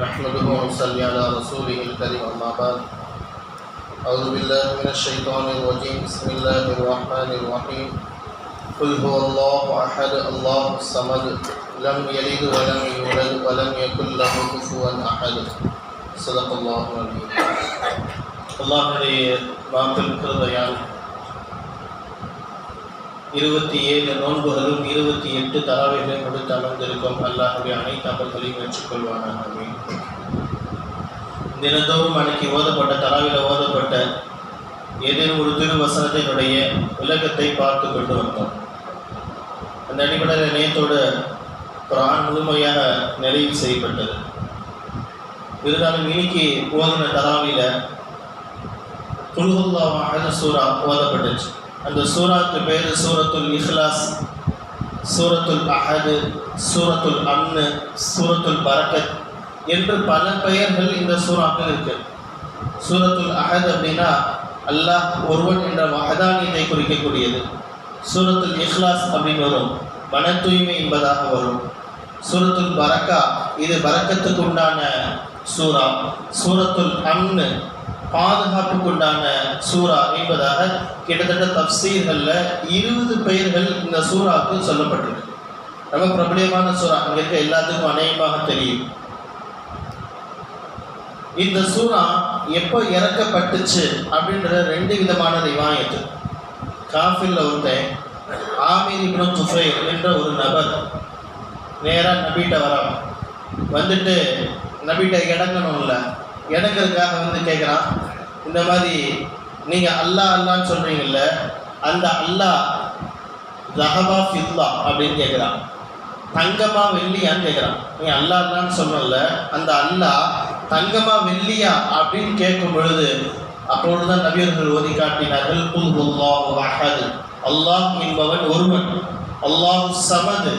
نحمده ونصلي على رسوله الكريم أما بعد أعوذ بالله من الشيطان الرجيم بسم الله الرحمن الرحيم قل هو الله أحد الله الصمد لم يلد ولم يولد ولم يكن له كفوا أحد صدق الله العظيم. அல்லாஹ்வுடைய வாக்கில் கிருபையால் 27 நோன்புகளும் 28 தராவீஹையும் முடித்து அமர்ந்திருக்கும் அல்லாஹ்வுடைய அனைத்து அமல்களையும் ஏற்றுக்கொள்வானாக. ஆமீன். தினந்தோறும் அன்னைக்கு ஓதப்பட்ட தராவில ஓதப்பட்ட ஏதேனும் ஒரு திருவசனத்தினுடைய விளக்கத்தை பார்த்து கொண்டு வந்தோம். அந்த அடிப்படையில் நேற்றோட குர்ஆன் முழுமையாக நிறைவு செய்யப்பட்டது. இருந்தாலும் இன்னைக்கு ஓதின தராவில குல் ஹுவல்லாஹு அஹத் சூரா ஓதப்பட்டுச்சு. அந்த சூராக்கு பேர் சூரத்துல் இஹ்லாஸ், சூரத்துல் அஹத், சூரத்துல் அம்ன், சூரத்துல் பரக்கத் என்று பல பெயர்கள் இந்த சூறாக்கு இருக்கு. சூரத்துல் அஹத் அப்படின்னா அல்லாஹ் ஒருவன் என்ற வஹதானியத்தை குறிக்கக்கூடியது. சூரத்துல் இஹ்லாஸ் அப்படின்னு வரும், மன தூய்மை என்பதாக வரும். சூரத்துல் பரக்கா இது பரக்கத்துக்கு உண்டான சூரா. சூரத்துல் அம்ன் பாதுகாப்புக்குண்டான சூரா என்பதாக கிட்டத்தட்ட தஃப்சீர்களில் 20 பெயர்கள் இந்த சூறாவுக்கு சொல்லப்பட்டிருக்கு. ரொம்ப பிரபலியமான சூறா, இங்கே இருக்க எல்லாத்துக்கும் அநேகமாக தெரியும். இந்த சூறா எப்போ இறக்கப்பட்டுச்சு அப்படின்ற 2 விதமான ரிவாயத்து. காஃபில் ஒருத்தன் ஆமீர் இப்னு துஃபைல் என்ற ஒரு நபர் நேராக நபிகிட்ட வரான். வந்துட்டு நபிகிட்ட இடங்கணும்ல, இடங்கிறதுக்காக வந்து கேட்குறான், இந்த மாதிரி நீங்கள் அல்லாஹ் அல்லான்னு சொல்கிறீங்கல்ல, அந்த அல்லாஹ் ரஹபா ஃபில்லா அப்படின்னு கேட்குறான். தங்கமா வெள்ளியான்னு கேட்குறான். நீ அல்லாஹ் அல்லான்னு சொன்னல, அந்த அல்லாஹ் தங்கமா வெள்ளியா அப்படின்னு கேட்கும் பொழுது அப்பொழுதுதான் நபியர்கள் ஓதி காட்டினார்கள், குல் ஹுவல்லாஹு அஹத், அல்லாஹ் என்பவன் ஒருவன், அல்லாஹு ஸமத்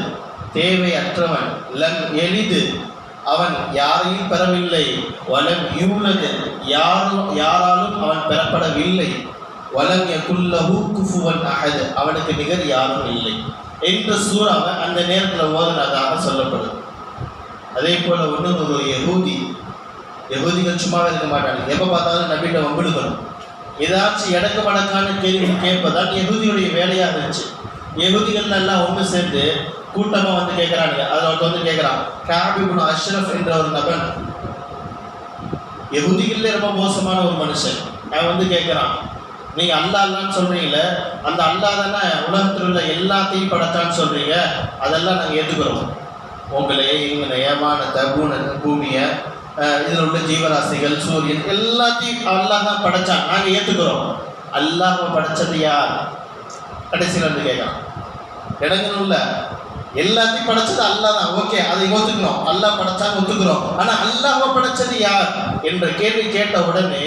தேவையற்றவன், லம் யலித் அவன் யாரையும் பெறவில்லை, வலம் யூலது யாராலும் அவன் பெறப்படவில்லை, வலம் யகுல் லஹு குஃபுவன் அஹத் அவனுக்கு நிகர் யாரும் இல்லை என்ற சூறாவை அந்த நேரத்தில் ஓதுனதாக சொல்லப்படுது. அதே போல ஒரு யகூதிகள் சும்மாவே இருக்க மாட்டாங்க. எப்போ பார்த்தாலும் நபிகிட்ட வம்பிடுக்கணும், ஏதாச்சும் இடக்கு மடக்கான கேள்வி கேட்பதான் யகூதியுடைய வேலையாக இருந்துச்சு. யகூதிகள் எல்லாம் ஒன்று சேர்ந்து கூட்டமாக வந்து கேட்குறானுங்க. அதில் வந்து கேட்குறான், கஅப் இப்னு அஷ்ரஃப் என்ற ஒரு நபர், யகூதிகளே ரொம்ப மோசமான ஒரு மனுஷன். அவன் வந்து கேட்குறான், நீங்கள் அல்லாஹ் அல்லான்னு சொல்கிறீங்களே, அந்த அல்லாஹ் தானே உலகத்தில் உள்ள எல்லாத்தையும் படைத்தான்னு சொல்கிறீங்க, அதெல்லாம் நாங்கள் ஏற்றுக்கிறோம். உங்களே இவங்க வானத்தை பூமியை இதில் உள்ள ஜீவராசிகள் சூரியன் எல்லாத்தையும் அல்லாஹ் தான் படைச்சான், நாங்கள் ஏற்றுக்கிறோம். அல்லாஹ் படைச்சது யார்? கடைசியில் வந்து கேட்குறான். இடங்களும் இல்லை, எல்லாத்தையும் படைச்சது அல்லாஹ் தான், ஓகே அதை ஒத்துக்கணும், அல்லாஹ் படைச்சான்னு ஒத்துக்கிறோம். ஆனால் அல்லாஹ் படைச்சது யார் என்ற கேள்வி கேட்ட உடனே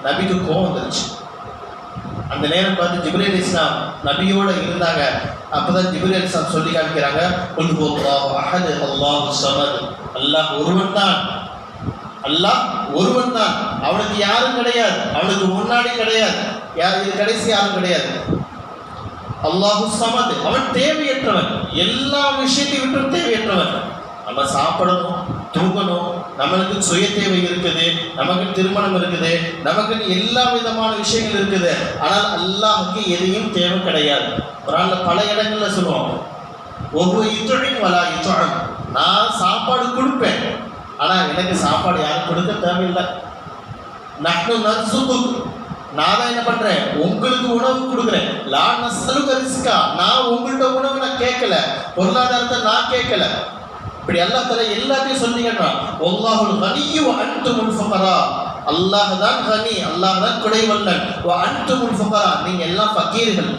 நபிக்கு கோபம் வந்துருச்சு. அந்த நேரம் பார்த்து ஜிப்ரீல் அலைஹிஸ்ஸலாம் நபியோட இருந்தாங்க. அப்போதான் ஜிப்ரீல் அலைஹிஸ்ஸலாம் சொல்லி காமிக்கிறாங்க, குல் ஹுவல்லாஹு அஹத் அல்லாஹு ஸமத், அல்லாஹ் ஒருவன் தான், அல்லாஹ் ஒருவன் தான், அவனுக்கு யாரும் கிடையாது, அவனுக்கு முன்னாடி கிடையாது, இது கடைசி யாரும் கிடையாது. அல்லாஹு ஸமத் அவன் தேவையற்றவன், எல்லா விஷயத்தையும் விட்டு தேவையற்றவன். நம்ம சாப்பிடணும், தூங்கணும், நம்மளுக்கு சுய தேவை இருக்குது, நமக்கு திருமணம் இருக்குது, நமக்கு எல்லா விதமான விஷயங்கள் இருக்குது. ஆனால் அல்லாஹுக்கு எதையும் தேவை கிடையாது. குர்ஆன்ல பல இடங்கள்ல சொல்லுவோம், ஒவ்வொரு இத்துழையும் வலா இத்துழம், நான் சாப்பாடு கொடுப்பேன், ஆனால் எனக்கு சாப்பாடு யாரும் கொடுக்க தேவையில்லை. நஹ்னு நர்ஸுகுக், நான் தான் என்ன பண்றேன், உங்களுக்கு உணவு கொடுக்குறேன். லா நஸ்அலுக ரிஸ்கா, நான் உங்கள்கிட்ட உணவு நான் கேட்கல, பொருளாதாரத்தை நான் கேட்கல. இப்படி அல்லாஹ் தஆலா எல்லாத்தையும் சொன்னீங்கன்னா, வல்லாஹுல் கனிய்யு வ அன்துமுல் ஃபுகரா, அல்லாஹ் தான் கனி, அல்லாஹ் தான் குறைவல்லன், வ அன்துமுல் ஃபுகரா நீங்க எல்லாம் ஃபகீர்கள்,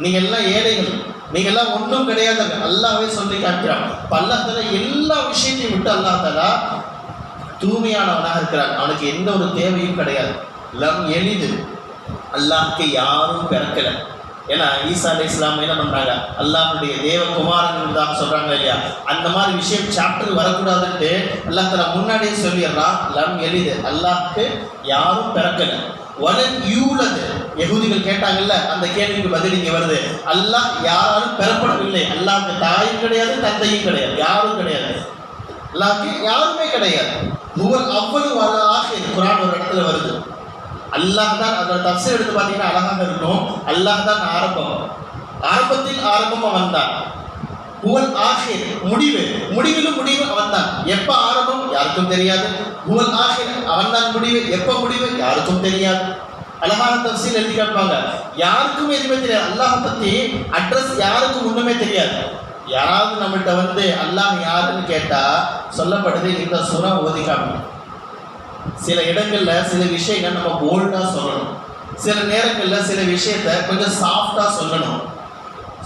நீங்க எல்லாம் ஏழைகள், நீங்க எல்லாம் ஒன்றும் கிடையாது. அல்லாஹ்வே சொல்லி காட்டுறான். அல்லாஹ் தஆலா எல்லா விஷயத்தையும் விட்டு அல்லாஹ் தஆலா தூய்மையானவனாக இருக்கிறான், அவனுக்கு எந்த ஒரு தேவையும் கிடையாது. லம் யலித் அல்லாஹ்க்கு யாரும் பிறக்கல. ஏன்னா ஈசா அலைஹிஸ்ஸலாம் என்ன பண்றாங்க, அல்லாஹ்வுடைய தேவகுமாரன் என்பதாக சொல்றாங்க இல்லையா, அந்த மாதிரி விஷயம் சாப்டர் வரக்கூடாதுன்ட்டு அல்லாஹ் தஆலா முன்னாடியே சொல்லிடுறான், லம் யலித் அல்லாஹ்க்கு யாரும் பிறக்கல. வலன் யூலத் யகூதிகள் கேட்டாங்கல்ல, அந்த கேள்விக்கு பதில் இங்கே வருது, அல்லாஹ் யாராலும் பெறப்படவில்லை, அல்லாஹ்க்கு தாயும் கிடையாது தந்தையும் கிடையாது, யாரும் கிடையாது, அல்லாஹ்க்கு யாருமே கிடையாது. ஹுவல் அவ்வளு வல் ஆஹிர் குர்ஆன் ஒரு இடத்துல வருது. அல்லாஹ் தான், அதோட தஃப்சீர் எடுத்து பார்த்தீங்கன்னா அழகாக இருக்கும். அல்லாஹ் தான் ஆரம்பம், ஆரம்பத்தில் ஆரம்பம் அவன் தான். ஹுவல் ஆஹிர் முடிவு, முடிவிலும் முடிவு அவன் தான். எப்ப ஆரம்பம் யாருக்கும் தெரியாது. ஹுவல் ஆஹிர் அவன் தான் முடிவு, எப்ப முடிவு யாருக்கும் தெரியாது. அழகான தஃப்சீர் எழுதி காட்டுவாங்க. யாருக்கும் எதுவுமே தெரியாது. அல்லாஹ் பத்தி அட்ரஸ் யாருக்கும் ஒண்ணுமே தெரியாது. யாராவது நம்மகிட்ட வந்து அல்லாஹ் யாருன்னு கேட்டா சொல்லப்படுது இந்த சூரா ஓதி காமிக்கணும். சில இடங்கள்ல சில விஷயங்கள் நம்ம போல்டா சொல்லணும், சில நேரங்கள்ல சில விஷயத்த கொஞ்சம் சாஃப்டா சொல்லணும்.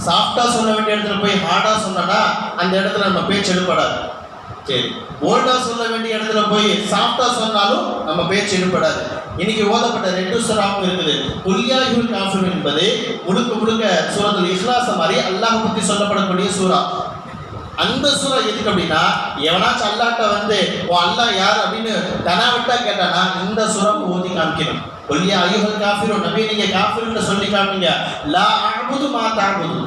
சாஃப்டா சொல்ல வேண்டிய இடத்துல போய் ஹார்டா சொன்னா அந்த இடத்துல நம்ம பேச்சு எடுப்படாது. சரி, போல்டா சொல்ல வேண்டிய இடத்துல போய் சாஃப்டா சொன்னாலும் நம்ம பேச்சு எடுப்படாது. இன்னைக்கு ஓதப்பட்ட 2 சூறாவும் இருக்குது. குல்யாயுல் காஃபிரூன் என்பது முழுக்க முழுக்க சூரத்துல் இஹ்லாஸ் மாதிரி அல்லாஹ் பத்தி சொல்லப்படக்கூடிய சூறா. அந்த சூறா எதுக்கு அப்படின்னா, எவனாச்சும் அல்லாஹ்ட்ட வந்து ஓ அல்லாஹ் யார் அப்படின்னு தனாவிட்டா கேட்டானா இந்த சூறாவை ஓதி காமிக்கணும். குல்யா அய்யுல் காஃபிரூன், நபி நீங்க காஃபிர்னு சொல்லி காமிங்க. லா அஅபுது மா தஅபுது,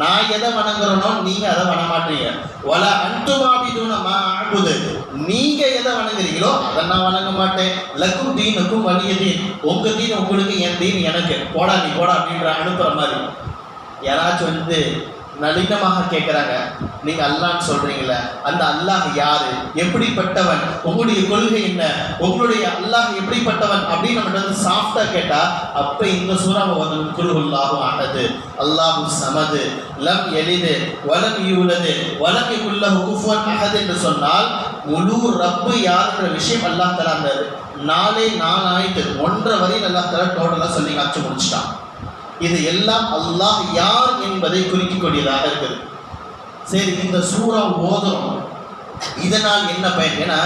நான் எதை வணங்குறனோ நீங்க அதை வணங்க மாட்டீங்க. வல அன்தும் ஆபிதுன மா அஅபுது, நீங்க எதை வணங்குறீங்களோ அதை நான் வணங்க மாட்டேன். லக்கும் தீனுக்கும் வலிய தீன், உங்க தீன் உங்களுக்கு, என் தீன் எனக்கு, போடா நீ போடா அப்படின்ற அனுப்புற மாதிரி. யாராச்சும் வந்து நளினமாக கேட்குறாங்க, நீங்க அல்லாஹ்னு சொல்றீங்களே, அந்த அல்லாஹ் யாரு, எப்படிப்பட்டவன், உங்களுடைய கொள்கை என்ன, உங்களுடைய அல்லாஹ் எப்படிப்பட்டவன் அப்படின்னு நம்ம வந்து சாஃப்டா கேட்டா அப்ப இந்த சூறாவை வந்து குல் ஹுவல்லாஹு அஹது அல்லாஹு சமது லம் யலிது வலம் யூலது வலம் யகுல் லஹு குஃபுவன் அஹத் என்று சொன்னால் முழு ரப்பு யாருன்ற விஷயம் அல்லாஹ் தஆலா அந்த 4 ஆயத்து 1.5 வரியில் அல்லாஹ் தஆலா டோட்டலா சொல்லி காட்சி முடிச்சிட்டான். இது எல்லாம் அல்லாஹ் யார் என்பதை குறிக்கக்கூடியதாக இருக்குது. சரி, இந்த சூறா ஓதுறோம், இதனால் என்ன பயன்? ஏன்னா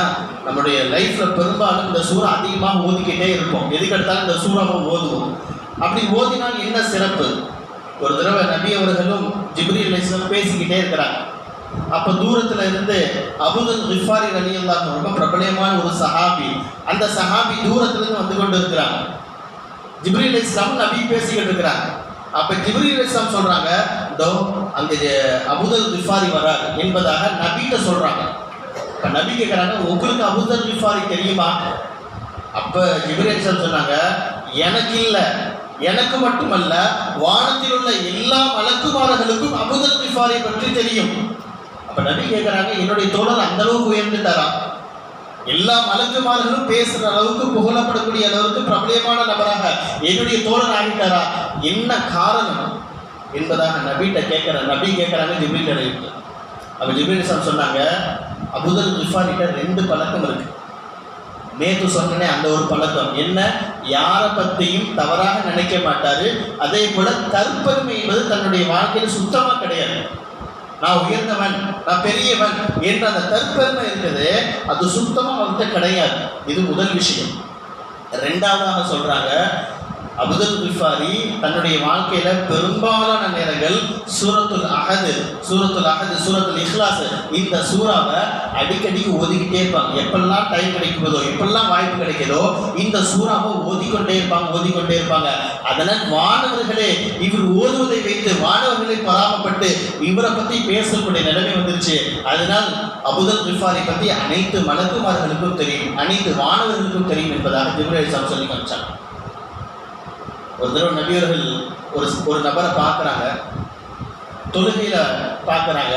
நம்முடைய லைஃப்ல பெரும்பாலும் இந்த சூறா அதிகமாக ஓதிக்கிட்டே இருப்போம். எதுக்கு எடுத்தாலும் இந்த சூறாவை ஓதுவோம். அப்படி ஓதினால் என்ன சிறப்பு? ஒரு தடவை நபி அவர்களும் ஜிப்ரீல் அலைஹிஸ்ஸலாம் பேசிக்கிட்டே இருக்கிறாங்க. அப்ப தூரத்துல இருந்து அபூதர் கிஃபாரி ரலியல்லாஹு அன்ஹு ரொம்ப பிரபலமான ஒரு சஹாபி, அந்த சஹாபி தூரத்துல இருந்து வந்து கொண்டு இருக்கிறாங்க. ஜிப்ரீல் அலைஹிஸ்ஸலாம் நபி பேசிக்கிட்டு இருக்கிறாங்க. அப்ப ஜிப்ரீல் அலைஹிஸ்ஸலாம் சொல்றாங்க, தோ அங்க அபூதர் கிஃபாரி வரார் என்பதாக நபிகிட்ட சொல்றாங்க. அப்ப நபி கேட்கறாங்க, உங்களுக்கு அபூதர் கிஃபாரி தெரியுமா? அப்ப ஜிப்ரீல் அலைஹிஸ்ஸலாம் சொன்னாங்க, எனக்கு இல்ல, எனக்கு மட்டுமல்ல வானத்தில் உள்ள எல்லா மலக்குமார்களுக்கும் அபூதர் கிஃபாரி பற்றி தெரியும். அப்ப நபி கேட்கறாங்க, என்னுடைய தோழர் அந்த அளவுக்கு உயர்ந்துட்டாரா? எல்லா மலக்குமார்களும் பேசுற அளவுக்கு, புகழப்படக்கூடிய அளவுக்கு பிரபலியமான நபராக என்னுடைய தோழர் ஆகிட்டாரா? என்ன காரணம் என்பதாக நபிகிட்ட நபி கேட்கறாங்க ஜிப்ரீல் அலைஹிஸ்ஸலாம். அப்ப ஜிப்ரீல் அலைஹிஸ்ஸலாம் சொன்னாங்க, அபூதர் கிஃபாரிட்ட 2 பழக்கம் இருக்கு. நேற்று சொன்னே அந்த ஒரு பழக்கம் என்ன? யாரை பற்றியும் தவறாக நினைக்க மாட்டாரு. அதே போல தற்பெருமை என்பது தன்னுடைய வாழ்க்கையில் சுத்தமா கிடையாது. நான் உயர்ந்தவன், நான் பெரியவன் என்ற அந்த தற்பெருமை இருக்குது, அது சுத்தமா அவர்கிட்ட கிடையாது. இது முதல் விஷயம். 2வதாக சொல்றாங்க, அபூதர் கிஃபாரி தன்னுடைய வாழ்க்கையில பெரும்பாலான நேரங்கள் சூரத்துல் அஹது, சூரத்துல் இஹ்லாஸ் இந்த சூறாவை அடிக்கடி ஓதிக்கிட்டே இருப்பாங்க. எப்பெல்லாம் டைம் கிடைக்குதோ, எப்பெல்லாம் வாய்ப்பு கிடைக்குதோ இந்த சூறாவை ஓதிக்கொண்டே இருப்பாங்க. அதனால் மாணவர்களே இவர் ஓதுவதை வைத்து மாணவர்களை பராமப்பட்டு இவரை பத்தி பேசக்கூடிய நிலைமை வந்துருச்சு. அதனால் அபூதர் கிஃபாரி பத்தி அனைத்து மலக்குமார்களுக்கும் தெரியும், அனைத்து மாணவர்களுக்கும் தெரியும் என்பதாக ஜிப்ரீல் அலைஹிஸ்ஸலாம் சொல்லி காமிச்சாங்க. ஒரு தடவை நபியவர்கள் ஒரு நபரை பார்க்குறாங்க, தொழுகையில் பார்க்குறாங்க,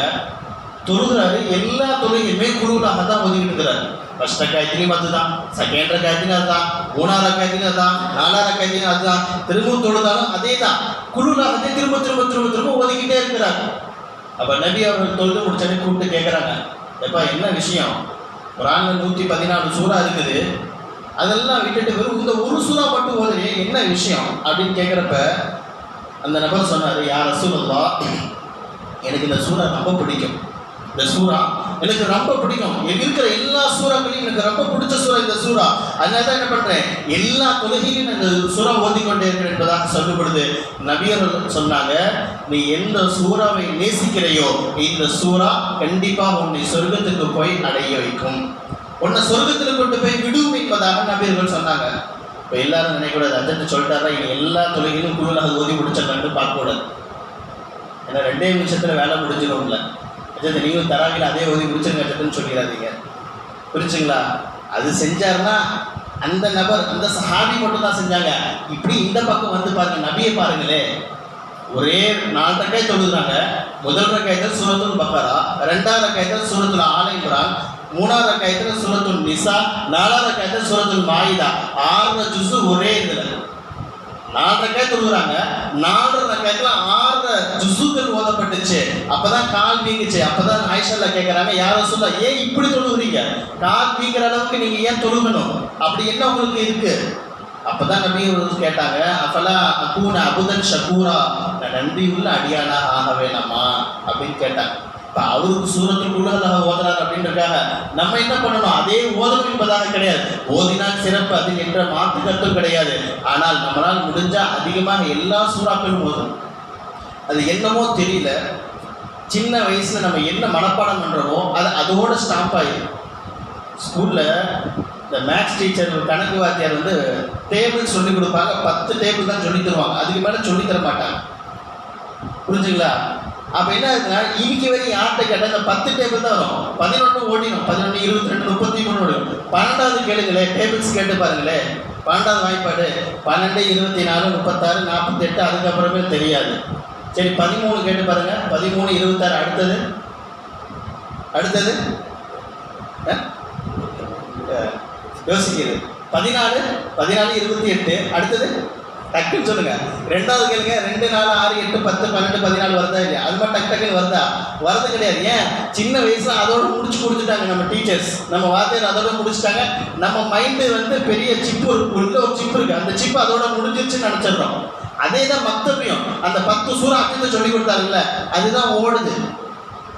தொழுகிறாரு. எல்லா தொழுகையுமே குழுவாக தான் ஒதுக்கிட்டு இருக்கிறாரு. ஃபர்ஸ்ட் ரக்காயத்திலையும் அதுதான், செகண்ட் ரக்காயத்திலையும் அதுதான், 3ஆவது ரக்காயத்திலையும் அதுதான், 4ஆவது ரக்காயத்திலையும் அதுதான், திரும்ப தொழுதாலும் அதே தான், குழுவாகவே திரும்ப ஒதுக்கிட்டே இருக்கிறார். அப்போ நபி அவர்கள் தொழுது முடிச்சோடனே கூப்பிட்டு கேட்குறாங்க, எப்பா என்ன விஷயம்? குர்ஆன்ல 114 சூறா இருக்குது, அதெல்லாம் விட்டுட்டு வெறும் இந்த ஒரு சூறா மட்டும் ஓதுறே, என்ன விஷயம் அப்படின்னு கேட்குறப்ப அந்த நபர் சொன்னார், யா ரசூலல்லாஹ், எனக்கு இந்த சூறா ரொம்ப பிடிக்கும். இந்த சூறா எனக்கு ரொம்ப பிடிக்கும். இருக்கிற எல்லா சூறாக்களையும் எனக்கு ரொம்ப பிடிச்ச சூறா இந்த சூறா. அதனால தான் என்ன பண்றேன், எல்லா தொழுகையிலும் இந்த சூறா ஓதிக்கொண்டே இருக்கிறேன் என்பதாக சொல்லப்படுது. நபியர்கள் சொன்னாங்க, நீ எந்த சூறாவை நேசிக்கிறையோ இந்த சூறா கண்டிப்பாக உன்னை சொர்க்கத்துக்கு போய் அடைய வைக்கும், உன்னை சொர்க்கத்தில் கொண்டு போய் விடும் என்பதாக நபியர்கள் சொன்னாங்க. இப்போ எல்லாரும் நினைக்கூடாது, அஜத்து சொல்லிட்டாரா இனி எல்லா தொழுகையிலும் குழுவில் ஓதி முடிச்சிடலான்னு பார்க்கக்கூடாது. ஏன்னா 2 நிமிஷத்தில் வேலை முடிஞ்சிடும்ல. அஜத்து நீங்களும் தராவியில் அதே ஓதி முடிச்சிருங்க அஜத்துன்னு சொல்லிடாதீங்க, புரிச்சுங்களா? அது செஞ்சாருன்னா அந்த நபர், அந்த சஹாபி மட்டும் தான் செஞ்சாங்க. இப்படி இந்த பக்கம் வந்து பாருங்க, நபியை பாருங்களே, ஒரே 4 ரக்காய் தொழுகிறாங்க. முதல் ரக்காயத்தில் சூரத்துல் பக்கரா, 2வது ரக்காயத்தில் சூரத்துல் ஆல இம்ரான், 3வது ரக்காயத்தில் சூரத்துல் நிசா, 4வது ரக்காயத்தில் சூரத்துல் மாயிதா. 6 ஜுஸு ஒரே இதில் 4 ரக்காய் தொழுகிறாங்க. 4 ரக்காயத்தில் 6 ஜுஸுகள் ஓதப்பட்டுச்சு. அப்பதான் கால் வீங்குச்சு. அப்பதான் ஆயிஷா கேட்கறாங்க, யார சொல்ல ஏன் இப்படி தொழுகிறீங்க, கால் வீங்குற அளவுக்கு நீங்க ஏன் தொழுகணும், அப்படி என்ன உங்களுக்கு இருக்கு? அப்பதான் நபி கேட்டாங்க, அப்பலா அகூன அபுதன் ஷகூரா, நான் நன்றி உள்ள அடியானாக ஆக வேணாமா அப்படின்னு கேட்டாங்க. இப்போ அவருக்கு சூரத்துல் குல்ஹுவல்லாஹ் ஓதுறாரு அப்படின்றக்காக நம்ம என்ன பண்ணணும், அதே ஓதணும் என்பதாக கிடையாது. ஓதினால் சிறப்பு, அதில் என்ற மாற்று கருத்தும் கிடையாது. ஆனால் நம்மளால் முடிஞ்சா அதிகமாக எல்லா சூறாக்களும் ஓதணும். அது என்னமோ தெரியல, சின்ன வயசுல நம்ம என்ன மனப்பாடம் பண்றோமோ அது அதோட ஸ்டாப் ஆயிடும். ஸ்கூல்ல இந்த மேக்ஸ் டீச்சர், கணக்கு வாத்தியார் வந்து டேபிள் சொல்லி கொடுப்பாங்க. 10 டேபிள் தான் சொல்லி தருவாங்க, அதுக்கு மேலே சொல்லி தர மாட்டாங்க. புரிஞ்சுங்களா? அப்போ என்ன ஆகுதுன்னா, இன்னைக்கு வரைக்கும் யார்கிட்ட கேட்டால் இந்த 10 டேபிள் தான் வரும். 11 ஓடிடும், 11, 22, 33 ஓடிடும். 12வது கேளுங்களே, டேபிள்ஸ் கேட்டு பாருங்களே. 12வது வாய்ப்பாடு 12, 24, 36, 48, அதுக்கப்புறமே தெரியாது. சரி 13 கேட்டு பாருங்க, 13, 26, அடுத்தது யோசிக்கிறது. 14, 28, அடுத்தது டக்குன்னு சொல்லுங்க. 2வது கேளுங்க, 2, 4, 6, 8, 10, 12, 14 வருதா இல்லையா? அது மாதிரி டக்குன்னு வருதா? வரது கிடையாது. ஏன்? சின்ன வயசுல அதோட முடிச்சு கொடுத்துட்டாங்க நம்ம டீச்சர்ஸ், நம்ம வாத்தியார் அதோட முடிச்சுட்டாங்க. நம்ம மைண்டு வந்து பெரிய சிப்பு உள்ள ஒரு சிப்பு இருக்கு, அந்த சிப்பு அதோட முடிஞ்சிருச்சுன்னு நினைச்சிடறோம். அதே தான் மக்தபியும், அந்த 10 சூறா அஜித்து சொல்லி கொடுத்தாங்கல்ல, அதுதான் ஓடுது.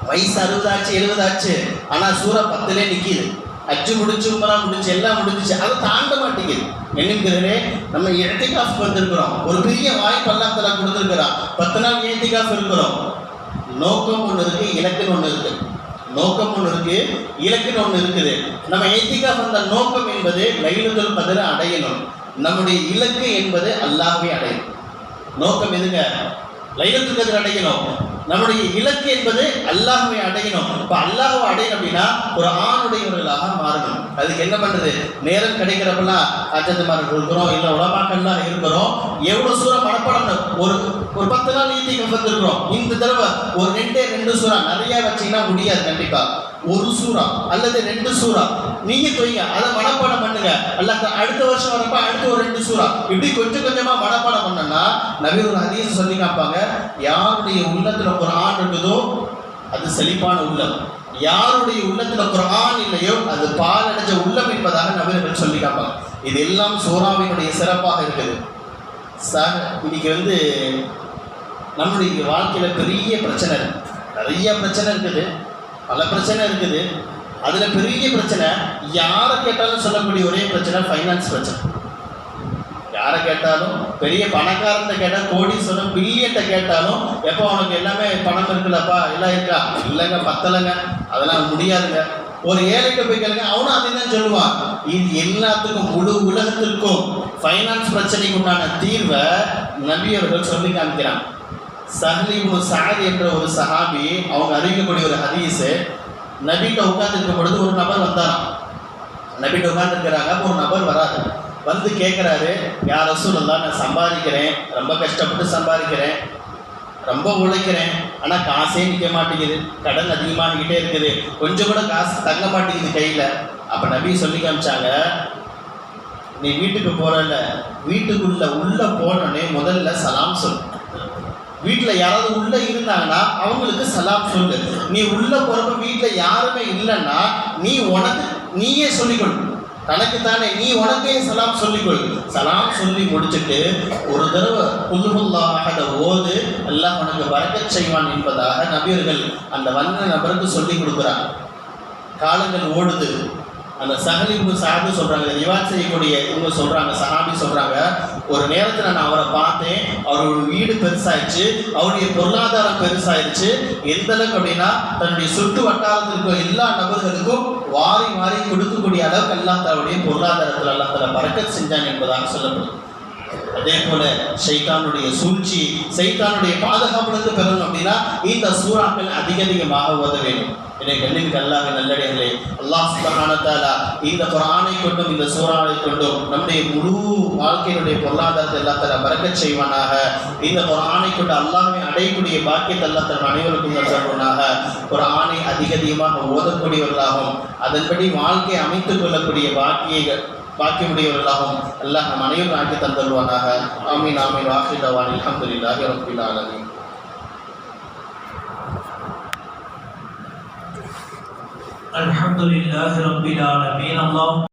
வயசு 60 ஆச்சு, 70 ஆச்சு, ஆனால் சூறா 10லே நிற்கிது. அச்சு முடிச்சு, உமரா முடிச்சு, எல்லாம் முடிஞ்சிச்சு, அதை தாண்ட மாட்டேங்குது. என்னங்கிறதே நம்ம இஅ்திகாஃப் வந்திருக்கிறோம், ஒரு பெரிய வாய்ப்பு அல்லாஹ் தஆலா கொடுத்துருக்கிறான். 10 நாள் இஅ்திகாஃப் இருக்கிறோம். நோக்கம் ஒன்று இருக்கு, இலக்குன்னு ஒன்று இருக்கு. நோக்கம் ஒன்று இருக்கு, இலக்குன்னு ஒன்று இருக்குது. நம்ம இஅ்திகாஃப் அந்த நோக்கம் என்பது லைலத்துல் கத்ரை அடையணும். நம்முடைய இலக்கு என்பது அல்லாஹ்வை அடையணும். நோக்கம் எதுங்க? லைலத்துல் கத்ரை அடையணும். நம்முடைய இலக்கு என்பது அல்லாஹ்வை அடையணும். இப்போ அல்லாஹ்வை அடையணும் அப்படின்னா ஒரு ஆணுடையவர்களாக மாறணும். அதுக்கு என்ன பண்றது? நேரம் கிடைக்கிறப்பெல்லாம் அஜத்துமார்கள் இருக்கிறோம், இல்லை உலமாக்கள்லாம் இருக்கிறோம். எவ்வளோ சூறா மனப்பாடம், ஒரு 10 நாள் இஅ்திகாஃப் வந்திருக்கிறோம். இந்த தடவை ஒரு 2 சூறா, நிறைய வச்சீங்கன்னா முடியாது. கண்டிப்பா ஒரு சூறா அல்லது 2 சூறா நீங்க தொய்ங்க, அதை மனப்பாடம் பண்ணுங்க. அல்லாஹ் அடுத்த வருஷம் வரப்ப அடுத்த ஒரு 2 சூறா, இப்படி கொஞ்சம் கொஞ்சமா மனப்பாடம் பண்ணனா நபி ஒரு ஹதீஸ் சொல்லி காப்பாங்க, யாருடைய உள்ளத்துல குர்ஆன் இருக்குதோ அது செழிப்பான உள்ளம், யாருடைய உள்ளத்துல குர்ஆன் இல்லையோ அது பால் அடைஞ்ச உள்ளம் என்பதாக நபிகள் சொல்லி காப்பாங்க. இது எல்லாம் சூறாவினுடைய சிறப்பாக இருக்குது. சார் இன்னைக்கு வந்து நம்முடைய வாழ்க்கையில பெரிய பிரச்சனை, நிறைய பிரச்சனை இருக்குது, பல பிரச்சனை இருக்குது. அதுல பெரிய பிரச்சனை, யாரை கேட்டாலும் சொல்லக்கூடிய ஒரே பிரச்சனை ஃபைனான்ஸ் பிரச்சனை. யாரை கேட்டாலும், பெரிய பணக்காரன் கேட்டால், கோடீஸ்வரன் பில்லியன்ட்ட கேட்டாலும், எப்போ அவனுக்கு எல்லாமே பணம் இருக்குல்லப்பா, எல்லாம் இருக்கா, இல்லைங்க பத்தலைங்க, அதெல்லாம் முடியாதுங்க. ஒரு ஏழைக்கு போய் கேளுங்க, அவனும் அதே தான் சொல்லுவான். இது எல்லாத்துக்கும், முழு உலகத்திற்கும் ஃபைனான்ஸ் பிரச்சனைக்கு உண்டான தீர்வை நபி அவர்கள் சொல்லி காமிக்கிறான். சஹ்ல் இப்னு சஅத் என்ற ஒரு சஹாபி, அவங்க அறிவிக்கக்கூடிய ஒரு ஹதீஸ், நபிட்ட உட்கார்ந்துருக்கும் பொழுது ஒரு நபர் வந்தாராம். நபிட்ட உட்கார்ந்துருக்கிறாங்க, ஒரு நபர் வராது, வந்து கேட்குறாரு, யா ரசூலல்லாஹ், நான் சம்பாதிக்கிறேன், ரொம்ப கஷ்டப்பட்டு சம்பாதிக்கிறேன், ரொம்ப உழைக்கிறேன், ஆனால் காசே நிற்க மாட்டேங்குது, கடன் அதிகமாகிக்கிட்டே இருக்குது, கொஞ்சம் கூட காசு தங்க மாட்டேங்குது கையில். அப்போ நபி சொல்லி காமிச்சாங்க, நீ வீட்டுக்கு போகிறல்ல, வீட்டுக்குள்ள உள்ளே போனோடனே முதல்ல சலாம் சொல்லு. வீட்டில் யாராவது உள்ளே இருந்தாங்கன்னா அவங்களுக்கு சலாம் சொல்லு. நீ உள்ளே போகிறப்ப வீட்டில் யாருமே இல்லைன்னா நீ உனக்கு நீயே சொல்லிக்கொள், தனக்குத்தானே நீ உனக்கே சலாம் சொல்லிக்கொள். சலாம் சொல்லி முடிச்சுட்டு ஒரு தடவை குல்ஹுவல்லாஹ் அஹத் ஓது, அல்லாஹ் உனக்கு பரக்கத் செய்வான் என்பதாக நபியர்கள் அந்த வந்த நபருக்கு சொல்லி கொடுக்குறாங்க. காலங்கள் ஓடுது. அந்த சஹ்ல் இப்னு சஅத் சொல்கிறாங்க, ரிவாயத் செய்யக்கூடிய இவங்க சொல்கிறாங்க, சஹாபி சொல்கிறாங்க, ஒரு நேரத்தில் நான் அவரை பார்த்தேன், அவரோட வீடு பெருசாயிடுச்சு, அவருடைய பொருளாதாரம் பெருசாயிடுச்சு. எந்த அளவுக்கு அப்படின்னா தன்னுடைய சுற்று வட்டாரத்தில் இருக்கிற எல்லா நபர்களுக்கும் வாரி கொடுக்கக்கூடிய அளவுக்கு அல்லாஹ் தன்னுடைய பொருளாதாரத்தில் அல்லாஹ் தஆலா பரக்கத் செஞ்சான் என்பதாக சொல்லப்படுது. அதே போல ஷைத்தானுடைய சூழ்ச்சி, சைத்தானுடைய பாதுகாப்பிலிருந்து பெறணும் அப்படின்னா இந்த சூறாக்கள் அதிகமாக ஓத வேண்டும். இதை கண்ணிற்கு அல்லாஹ்வின் நல்லடியார்களே, அல்லாஹ் சுப்ஹானஹு வ தஆலா இந்த குர்ஆனை கொண்டும் இந்த சூறாவை கொண்டும் நம்முடைய முழு வாழ்க்கையினுடைய பொருளாதாரத்தை அல்லாஹ் தஆலா பரக்கத் செய்வானாக. இந்த குர்ஆனை கொண்டு அல்லாஹ்வை அடையக்கூடிய பாக்கியத்தை அல்லாஹ் தஆலா அனைவருக்கும் தருவானாக. குர்ஆனை அதிகமாக ஓதக்கூடியவர்களாகவும் அதன்படி வாழ்க்கை அமைத்துக் கொள்ளக்கூடிய பாக்கியமுடையவர்களாகவும் அல்லாஹ் நம் அனைவரும் ஆக்கி தந்தருவானாக. ஆமீன் ஆமீன். வாஹிர் தவானில் அல்ஹம்துலில்லாஹி ரப்பில் ஆலமீன். الحمد لله رب العالمين. اللهم